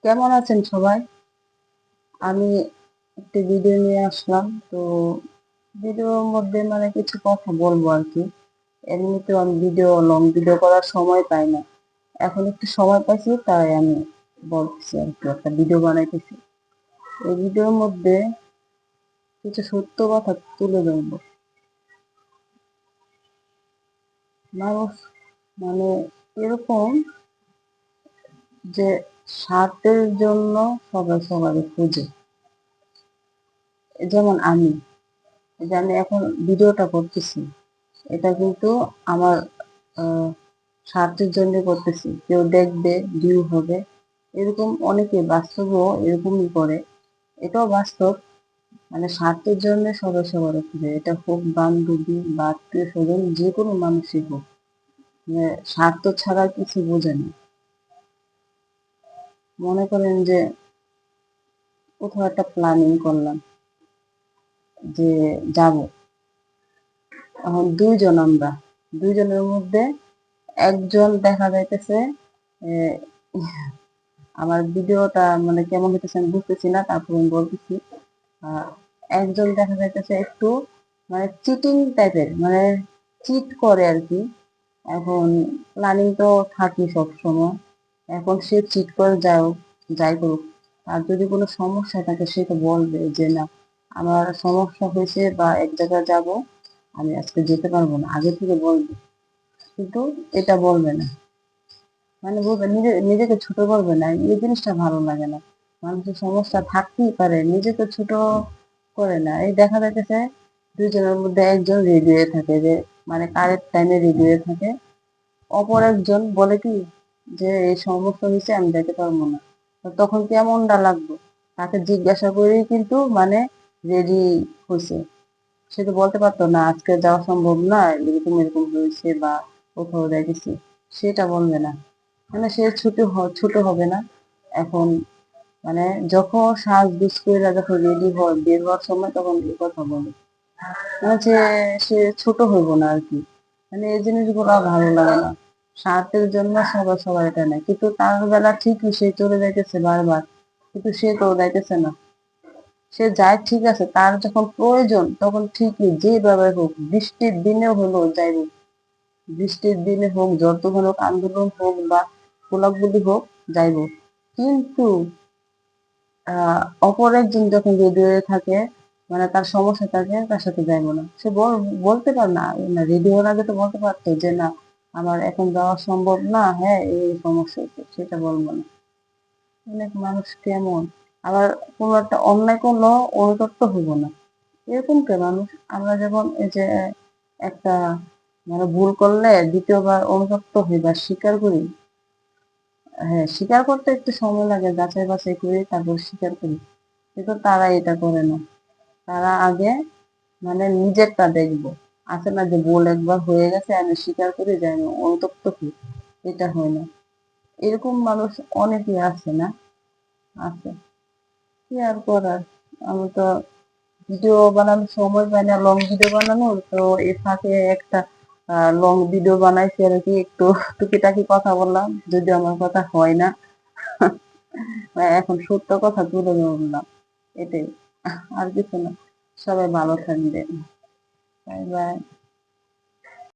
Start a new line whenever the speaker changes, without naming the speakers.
কেমন আছেন সবাই? আমি একটি ভিডিও নিয়ে আসলাম। তো ভিডিওর মধ্যে কিছু কথা বলবো আর কি। এমনিতেও আমি লং ভিডিও করার সময় পাই না। এখন একটু সময় পাইছি, তাই আমি বলতেছি আর কি, একটা ভিডিও বানাইতেছি। এই ভিডিওর মধ্যে কিছু সত্য কথা তুলে ধরবো। মানুষ মানে এরকম যে স্বার্থের জন্য সবাই সবারই খুঁজে। যেমন আমি এখন ভিডিওটা করতেছি, এটা কিন্তু আমার স্বার্থের জন্য করতেছি। কেউ দেখবে, ভিউ হবে, এরকম অনেকে বাস্তবেও এরকমই করে। এটাও বাস্তব। স্বার্থের জন্য সবাই সবার খুঁজে, এটা হোক বান্ধবী বা আত্মীয় স্বজন, যে কোনো মানুষই হোক। স্বার্থ ছাড়া কিছু বোঝে না। মনে করেন যে কোথাও একটা প্ল্যানিং করলাম যে যাব, এখন দুইজনের মধ্যে একজন দেখা যাইতেছে আমার ভিডিওটা কেমন হইতেছে আমি বুঝতেছি না, তারপর আমি বলতেছি। আহ, একজন দেখা যাইতেছে একটু চিটিং টাইপের, চিট করে আর কি। এখন প্ল্যানিং তো থাকি সব সময়। এখন সে চিট করে যাই করুক, আর যদি কোনো সমস্যা থাকে সে তো বলবে যে না, আমার সমস্যা হয়েছে বা এক জায়গায় যাব, আমি আজকে যেতে পারবো না, আগে থেকে বলবে। কিন্তু এটা বলবে না। বলবে নিজেকে ছোট করবে না, এই জিনিসটা ভালো লাগে না। মানুষের সমস্যা থাকতেই পারে, নিজেকে ছোট করে না। এই দেখা যাইতেছে দুইজনের মধ্যে একজন রেডি হয়ে থাকে, যে কারেক্ট টাইমে রেডি হয়ে থাকে। অপর একজন বলে কি যে এই সমস্যা হয়েছে, আমি যেতে পারবো না। তো তখন কেমনটা লাগবে? তাকে জিজ্ঞাসা করেই কিন্তু রেডি হয়েছে। সে তো বলতে পারতো না আজকে যাওয়া সম্ভব না, এরকম এরকম হয়েছে বা কোথাও যাইতেছি, সেটা বলবে না। সে ছোট হবে না। এখন মানে যখন সাজগোজ করে যখন রেডি হয় বের হওয়ার সময়, তখন এই কথা বলে। যে সে ছোট হইব না আর কি। এই জিনিসগুলো ভালো লাগে না। স্বার্থের জন্য সবাই সবার এটা নেয়, কিন্তু তার বেলা ঠিকই সে চলে যাইতেছে বারবার, কিন্তু সে তো যাইতেছে না। সে যায় ঠিক আছে, তার যখন প্রয়োজন তখন ঠিকই যেভাবে হোক, বৃষ্টির দিনে হলো যাইব, বৃষ্টির দিনে হোক, যত হোক, আন্দোলন হোক বা গোলাগুলি হোক, যাইব। কিন্তু অপর একজন যখন রেডি হয়ে থাকে, তার সমস্যা থাকে, তার সাথে যাইবো না। সে বলতে পারে না, রেডি হওয়ার আগে তো বলতে পারতো যে না, আমার এখন যাওয়া সম্ভব না, হ্যাঁ এই সমস্যা হচ্ছে, সেটা বলবো না। অনেক মানুষ কেমন। আবার কোনো একটা অন্যায় করলো, অনুতপ্ত হইব না, এরকম কে মানুষ। আমরা যেমন এই যে একটা ভুল করলে দ্বিতীয়বার অনুতপ্ত হই বা স্বীকার করি। হ্যাঁ, স্বীকার করতে একটু সময় লাগে, যাচাই বাছাই করি, তারপর স্বীকার করি। কিন্তু তারা এটা করে না। তারা আগে নিজেরটা দেখবো। আছে না যে ভুল একবার হয়ে গেছে, আমি স্বীকার করে যাই না, অনুতপ্ত হই। এটা হয় না। এরকম মানুষ অনেকেই আছে, না? আছে। কি আর করার। আমি তো ভিডিও বানানোর সময় পাই না, লং ভিডিও বানানোর। তো এর ফাঁকে একটা লং ভিডিও বানাইছি আর কি, একটু টুকিটাকি কথা বললাম, যদি আমার কথা হয় না। এখন সত্য কথা তুলে ধরলাম, এটাই, আর কিছু না। সবাই ভালো থাকবে। Bye bye.